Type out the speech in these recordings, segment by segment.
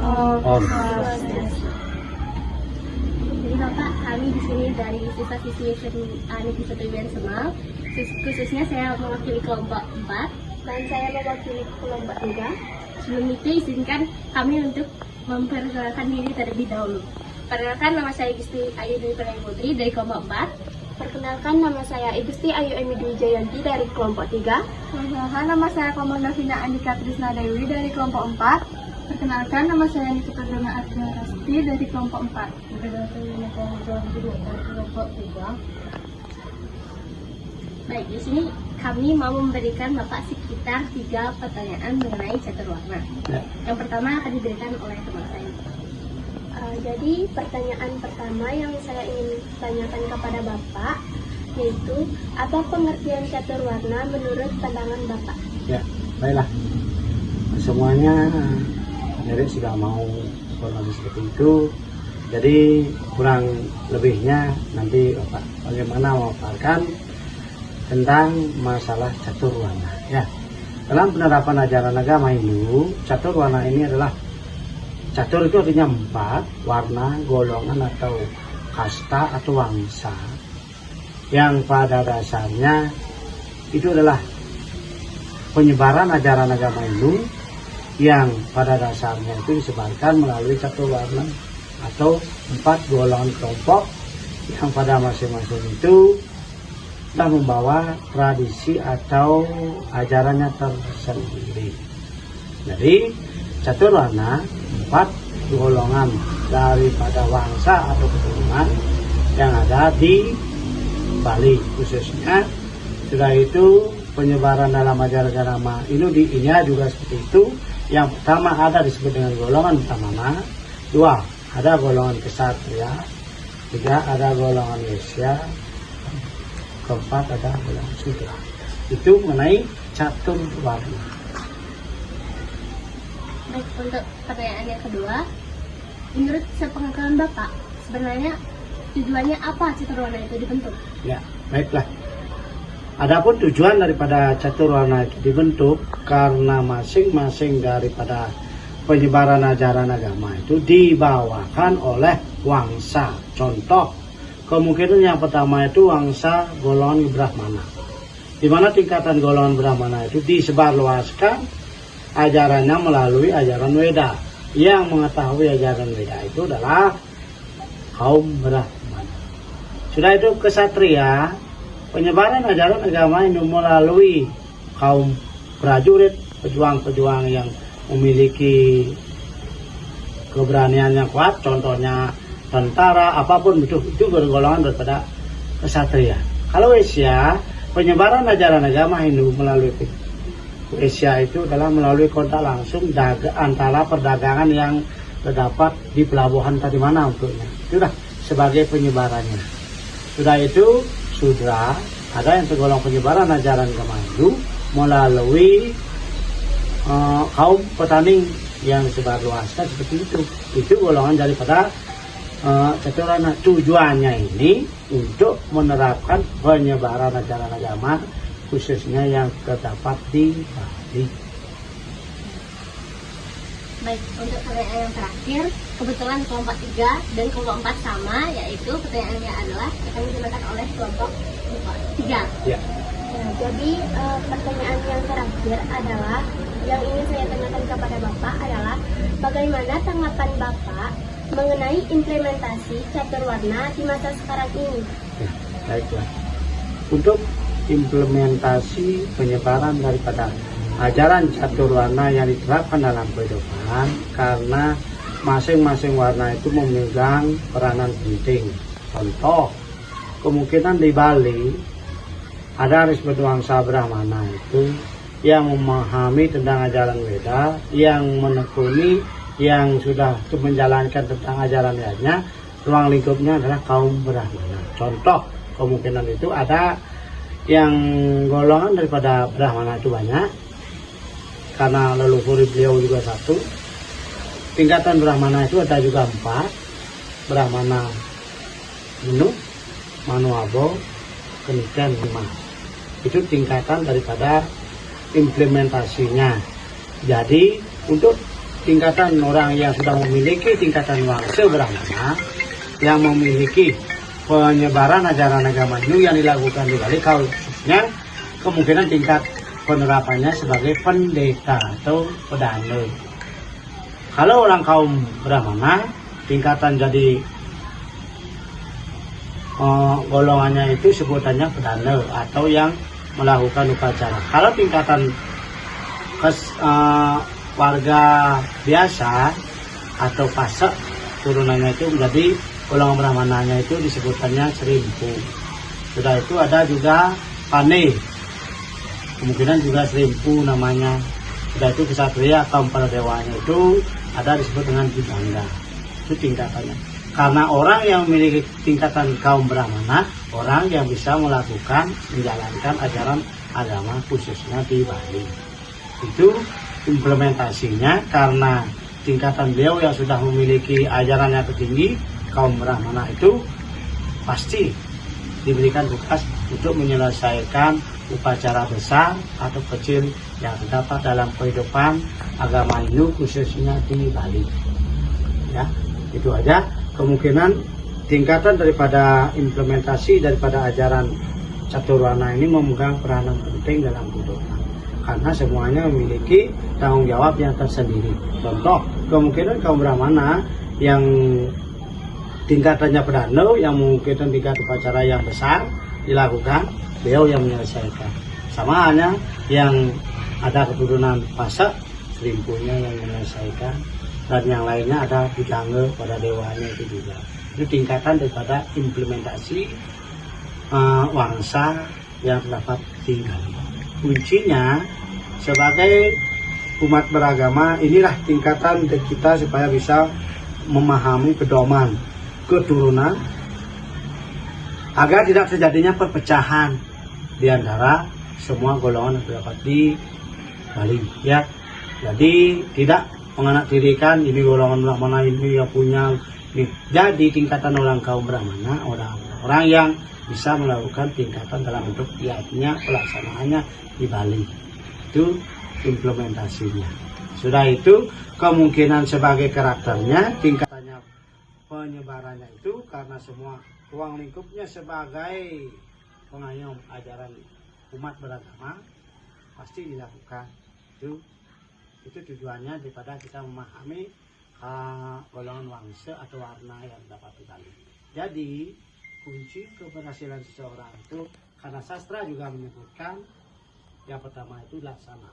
Om. Jadi Bapak, kami di sini dari siswa-siswi Negeri 1 IBN Semal, khususnya saya mewakili kelompok 4 dan saya mewakili kelompok 3. Sebelum itu izinkan kami untuk memperkenalkan diri terlebih dahulu. Perkenalkan, nama saya Gusti Ayu Dwi Putri dari kelompok 4. Perkenalkan, nama saya Igusti Ayu Emi Dwi Jayanti dari kelompok 3. Perkenalkan, nama saya Komanda Vina Andika Trisna Dewi dari kelompok 4. Perkenalkan, nama saya Nikita Dona Arjuna Rasti dari kelompok 4. Perkenalkan, nama saya Johan Budi dari kelompok 3. Baik, di sini kami mau memberikan Bapak sekitar 3 pertanyaan mengenai catur warna. Ya. Yang pertama akan diberikan oleh teman saya. Jadi pertanyaan pertama yang saya ingin tanyakan kepada Bapak yaitu apa pengertian catur warna menurut pandangan Bapak? Ya, baiklah. Semuanya jadi sudah mau informasi seperti itu. Jadi kurang lebihnya nanti Bapak bagaimana memaparkan tentang masalah catur warna. Ya, dalam penerapan ajaran agama Hindu, catur warna ini adalah catur itu artinya 4 warna, golongan atau kasta atau wangsa yang pada dasarnya itu adalah penyebaran ajaran agama Hindu yang pada dasarnya itu disebarkan melalui catur warna atau 4 golongan kelompok yang pada masing-masing itu telah membawa tradisi atau ajarannya tersendiri. Jadi catur warna 4 golongan daripada wangsa atau keturunan yang ada di Bali khususnya. Sudah itu penyebaran dalam ajaran agama ini di India juga seperti itu. Yang pertama ada disebut dengan golongan Brahmana, 2 ada golongan Ksatria, 3 ada golongan Waisya, 4 ada golongan Sudra. Itu mengenai catur warna. Baik, untuk pertanyaan yang kedua, menurut sepengetahuan Bapak, sebenarnya tujuannya apa catur warna itu dibentuk? Ya, baiklah. Adapun tujuan daripada catur warna itu dibentuk karena masing-masing daripada penyebaran ajaran agama itu dibawakan oleh wangsa. Contoh, kemungkinan yang pertama itu wangsa golongan Brahmana, di mana tingkatan golongan Brahmana itu disebarluaskan ajarannya melalui ajaran Weda. Yang mengetahui ajaran Weda itu adalah kaum Brahmana. Sudah itu Ksatria, penyebaran ajaran agama ini melalui kaum prajurit, pejuang-pejuang yang memiliki keberanian yang kuat, contohnya tentara, apapun itu golongan daripada Ksatria. Kalau Waisya, penyebaran ajaran agama Hindu melalui Waisya itu adalah melalui kontak langsung antara perdagangan yang terdapat di pelabuhan tadi mana untuknya. Sudah sebagai penyebarannya. Sudah itu Sudra, ada yang tergolong penyebaran ajaran agama Hindu melalui kaum petani yang sebarluaskan seperti itu. Itu golongan daripada catur warna. Tujuannya ini untuk menerapkan penyebaran ajaran agama khususnya yang terdapat di Bali. Baik, untuk pertanyaan yang terakhir, kebetulan kelompok 3 dan kelompok 4 sama, yaitu pertanyaannya adalah akan digunakan oleh kelompok 3. Ya. Nah, jadi pertanyaan yang terakhir adalah yang ingin saya tanyakan kepada Bapak adalah bagaimana tanggapan Bapak mengenai implementasi catur warna di masa sekarang ini? Ya, baiklah. Untuk implementasi penyebaran daripada ajaran catur warna yang diterapkan dalam kehidupan, karena masing-masing warna itu memegang peranan penting. Contoh, kemungkinan di Bali ada disebut wangsa Brahmana itu yang memahami tentang ajaran Weda, yang menekuni, yang sudah menjalankan tentang ajaran Vedanya, ruang lingkupnya adalah kaum Brahmana. Contoh, kemungkinan itu ada yang golongan daripada Brahmana itu banyak, karena leluhur beliau juga satu. Tingkatan Brahmana itu ada juga 4, Brahmana Manu, Manuabo, Keniken 5. Itu tingkatan daripada implementasinya. Jadi untuk tingkatan orang yang sudah memiliki tingkatan wangsa brahmana yang memiliki penyebaran ajaran agama Hindu yang dilakukan di Bali, khususnya kemungkinan tingkat penerapannya sebagai pendeta atau pedana. Kalau orang kaum brahmana tingkatan jadi golongannya itu sebutannya pedana atau yang melakukan upacara. Kalau tingkatan warga biasa atau pasak turunannya itu menjadi golongan brahmananya itu disebutannya serimpu. Sudah itu ada juga pane, kemungkinan juga serimpu namanya. Sudah itu kesatria kaum para dewanya itu ada disebut dengan bidangga. Itu tingkatannya. Karena orang yang memiliki tingkatan kaum brahmana, orang yang bisa melakukan menjalankan ajaran agama khususnya di Bali. Itu implementasinya karena tingkatan beliau yang sudah memiliki ajaran yang tertinggi, kaum brahmana itu pasti diberikan tugas untuk menyelesaikan upacara besar atau kecil yang terdapat dalam kehidupan agama Hindu khususnya di Bali. Ya, itu aja. Kemungkinan tingkatan daripada implementasi daripada ajaran caturwarna ini memegang peranan penting dalam kehidupan karena semuanya memiliki tanggung jawab yang tersendiri. Contoh, kemungkinan kaum brahmana yang tingkatannya pedana, yang mungkin tingkat upacara yang besar dilakukan, beliau yang menyelesaikan. Sama halnya yang ada keturunan pasak, serimpunya yang menyelesaikan, dan yang lainnya ada bidangga pada dewanya itu juga. Itu tingkatan daripada implementasi wangsa yang terdapat tinggal. Kuncinya sebagai umat beragama, inilah tingkatan kita supaya bisa memahami pedoman keturunan agar tidak terjadinya perpecahan di antara semua golongan yang terdapat di Bali, ya. Jadi tidak menganaktirikan ini golongan brahmana ini yang punya. Jadi tingkatan orang kaum brahmana, orang yang bisa melakukan tingkatan dalam bentuk giatnya, pelaksanaannya di Bali. Itu implementasinya. Sudah itu kemungkinan sebagai karakternya, tingkatannya penyebarannya itu karena semua ruang lingkupnya sebagai pengayom ajaran umat beragama pasti dilakukan. Itu tujuannya daripada kita memahami golongan wangsa atau warna yang dapat di Bali. Jadi kunci keberhasilan seseorang itu, karena sastra juga menyebutkan yang pertama itu laksana.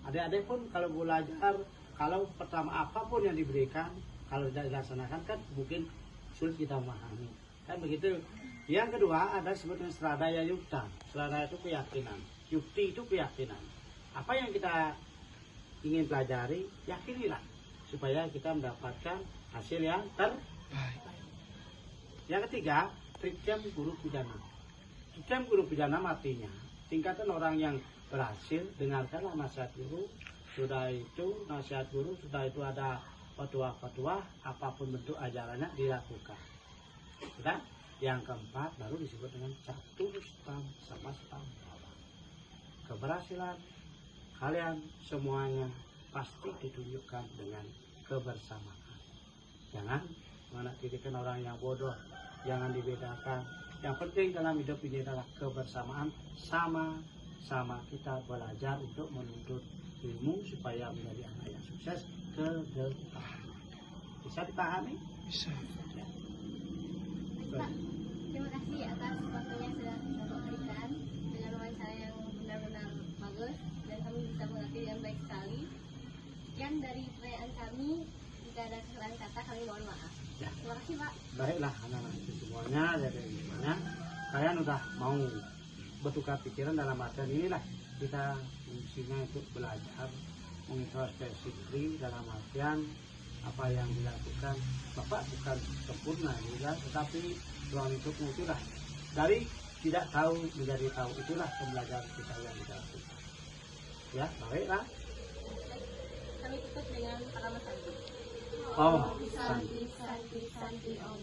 Adik-adik pun kalau belajar, kalau pertama apapun yang diberikan, kalau tidak dilaksanakan kan mungkin sulit kita memahami. Kan begitu. Yang kedua ada sebutnya stradaya yukta. Stradaya itu keyakinan. Yukti itu keyakinan. Apa yang kita ingin pelajari, yakinilah supaya kita mendapatkan hasil yang terbaik. Yang ketiga, trityam guru pujana. Trityam guru pujana artinya tingkatan orang yang berhasil, dengarkanlah nasihat guru. Sudah itu nasihat guru, sudah itu ada fatwa-fatwa, apapun bentuk ajarannya dilakukan. Sudah. Yang keempat baru disebut dengan caturustam sama stam. Keberhasilan kalian semuanya pasti ditunjukkan dengan kebersamaan. Jangan menakdirkan orang yang bodoh, jangan dibedakan. Yang penting dalam hidup ini adalah kebersamaan, sama-sama kita belajar untuk menuntut ilmu supaya menjadi anak yang sukses ke depan. Bisa dipahami? Bisa. Ya. Pak, terima kasih atas waktunya sudah Bapak berikan dengan wawancara yang benar-benar bagus dan kami bisa mengerti dengan baik sekali. Sekian dari pertanyaan kami. Jika ada kesalahan kata kami mohon maaf. Ya. Terima kasih Pak. Baiklah anak-anak itu semuanya, jadi gimana? Kalian udah mau bertukar pikiran dalam artian inilah kita fungsinya untuk belajar mengintrospeksi diri dalam artian apa yang dilakukan. Bapak bukan sempurna juga, tetapi ruang lingkupnya itulah dari tidak tahu menjadi tahu, itulah pembelajaran kita yang kita lakukan. Ya, baiklah. Kami tutup dengan kalimat santi. Oh, Santi, santi, santi, om.